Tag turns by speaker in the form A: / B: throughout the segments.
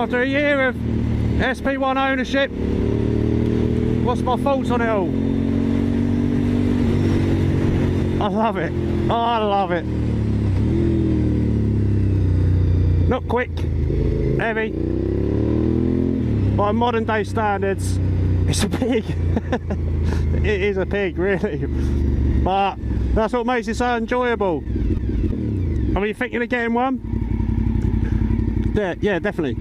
A: After a year of SP1 ownership, what's my thoughts on it all? I love it. Oh, I love it. Not quick, heavy. By modern day standards, it's a pig. It is a pig, really. But that's what makes it so enjoyable. Are you thinking of getting one? Yeah, definitely.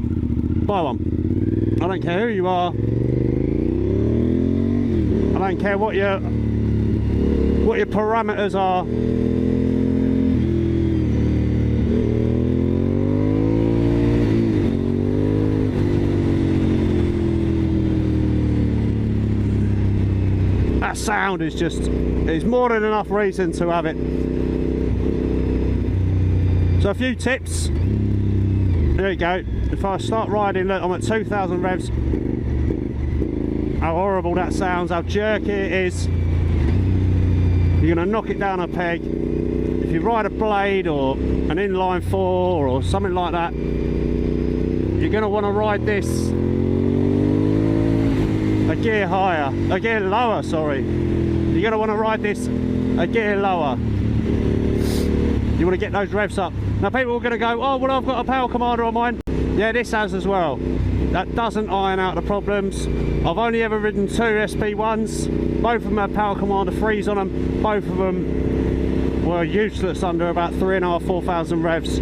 A: Buy one. I don't care who you are. I don't care what your parameters are. That sound is more than enough reason to have it. So a few tips. There you go. If I start riding, look, I'm at 2,000 revs. How horrible that sounds, how jerky it is. You're going to knock it down a peg. If you ride a blade or an inline 4 or something like that, you're going to want to ride this a gear higher, a gear lower, sorry. You're going to want to ride this a gear lower. You want to get those revs up. Now people are going to go, oh well, I've got a power commander on mine. Yeah, this has as well. That doesn't iron out the problems. I've only ever ridden 2 SP1s. Both of them had power commander 3s on them. Both of them were useless under about 3,500–4,000 revs.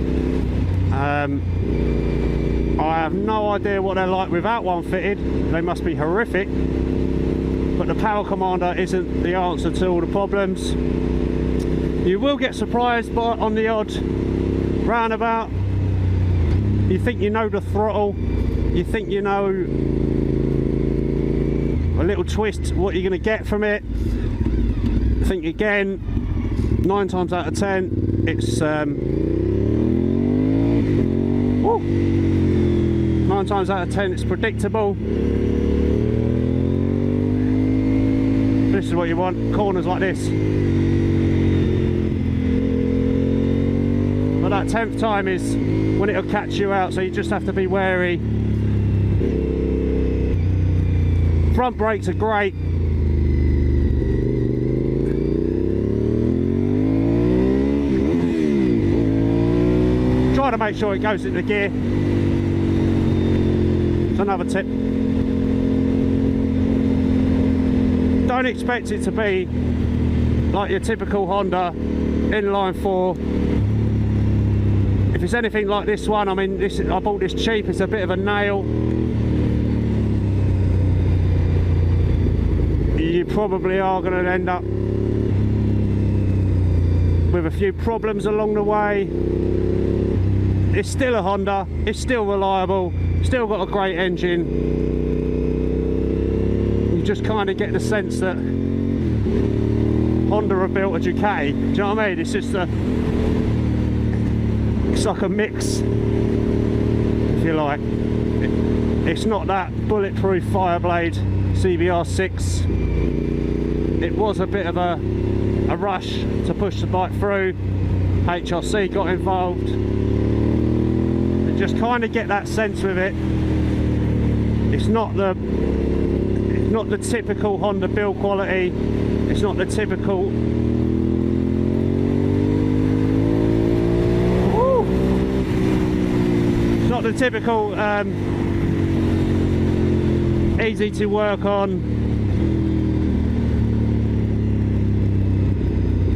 A: I have no idea what they're like without one fitted. They must be horrific. But the power commander isn't the answer to all the problems. You will get surprised by on the odd roundabout. You think you know the throttle, you think you know a little twist what you're going to get from it. I think again, 9 times out of 10 it's 9 times out of 10 it's predictable. This is what you want, corners like this. But that 10th time is when it'll catch you out, so you just have to be wary. Front brakes are great. Try to make sure it goes into gear. It's another tip. Don't expect it to be like your typical Honda inline 4. If it's anything like this one, I mean, I bought this cheap, it's a bit of a nail. You probably are going to end up with a few problems along the way. It's still a Honda, it's still reliable, still got a great engine. You just kind of get the sense that Honda have built a Ducati. Do you know what I mean? It's just it's like a mix, if you like. It's not that bulletproof Fireblade CBR6. It was a bit of a rush to push the bike through. HRC got involved. You just kind of get that sense with it. It's not the typical Honda build quality. It's not the typical easy to work on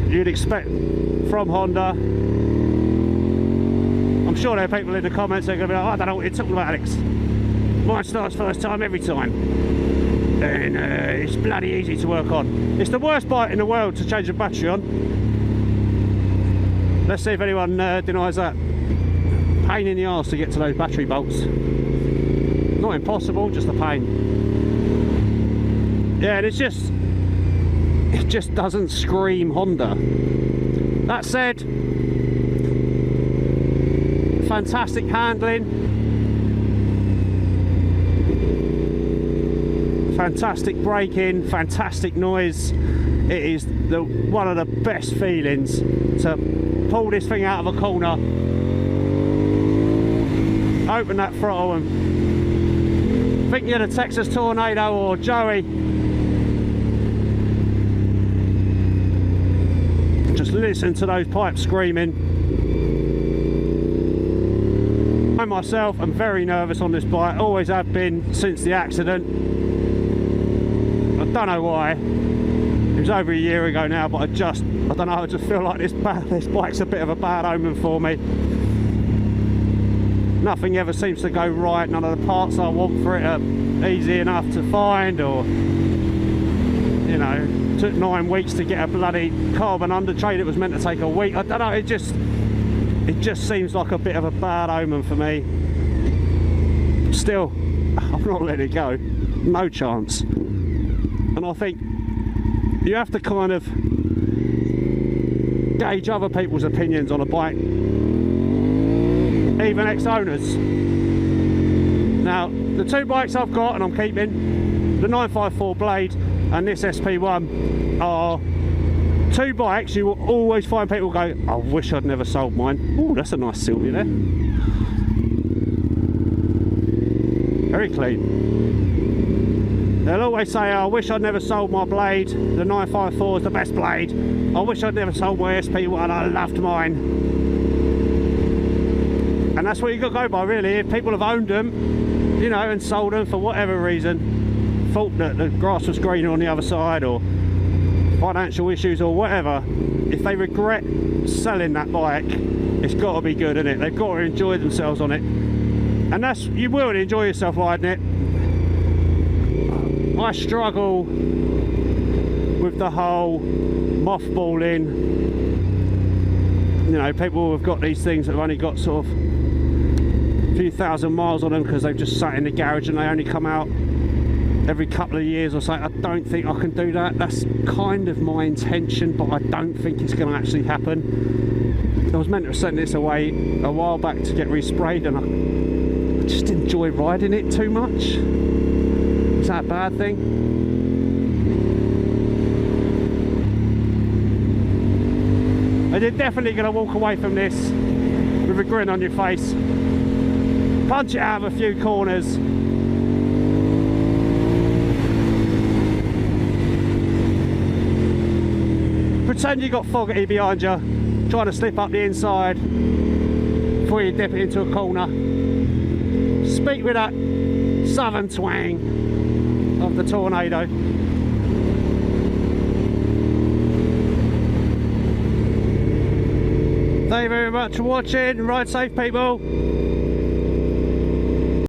A: you'd expect from Honda. I'm sure there are people in the comments that are going to be like, oh, I don't know what you're talking about, Alex. Mine starts first time every time, and it's bloody easy to work on. It's the worst bike in the world to change a battery on. Let's see if anyone denies that. Pain in the arse to get to those battery bolts. Not impossible, just a pain. Yeah, and it just doesn't scream Honda. That said, fantastic handling, fantastic braking, fantastic noise. It is one of the best feelings to pull this thing out of a corner open that throttle and think you're the Texas Tornado or Joey. Just listen to those pipes screaming. I myself am very nervous on this bike, always have been since the accident. I don't know why. It was over a year ago now, but I don't know, I just feel like this bike's a bit of a bad omen for me. Nothing ever seems to go right, none of the parts I want for it are easy enough to find, or, you know, took 9 weeks to get a bloody carbon undertrade. It was meant to take a week. I don't know, it just seems like a bit of a bad omen for me. Still, I'm not letting it go, no chance. And I think you have to kind of gauge other people's opinions on a bike, even ex-owners. Now, the 2 bikes I've got and I'm keeping, the 954 Blade and this SP1, are 2 bikes you will always find people go, I wish I'd never sold mine. Oh, that's a nice Sylvia there. Very clean. They'll always say, I wish I'd never sold my Blade. The 954 is the best blade. I wish I'd never sold my SP1. I loved mine. And that's what you've got to go by, really. If people have owned them, you know, and sold them for whatever reason, thought that the grass was greener on the other side, or financial issues or whatever, if they regret selling that bike, it's got to be good, isn't it? They've got to enjoy themselves on it, and that's, you will enjoy yourself riding it. I struggle with the whole mothballing. You know, people have got these things that have only got sort of a few thousand miles on them because they've just sat in the garage and they only come out every couple of years or something. I don't think I can do that. That's kind of my intention, but I don't think it's going to actually happen. I was meant to send this away a while back to get resprayed, and I just enjoy riding it too much. Is that a bad thing? But you're definitely going to walk away from this with a grin on your face. Punch it out of a few corners. Pretend you got Fogarty behind you, trying to slip up the inside before you dip it into a corner. Speak with that southern twang of the Tornado. Thank you very much for watching. Ride safe, people.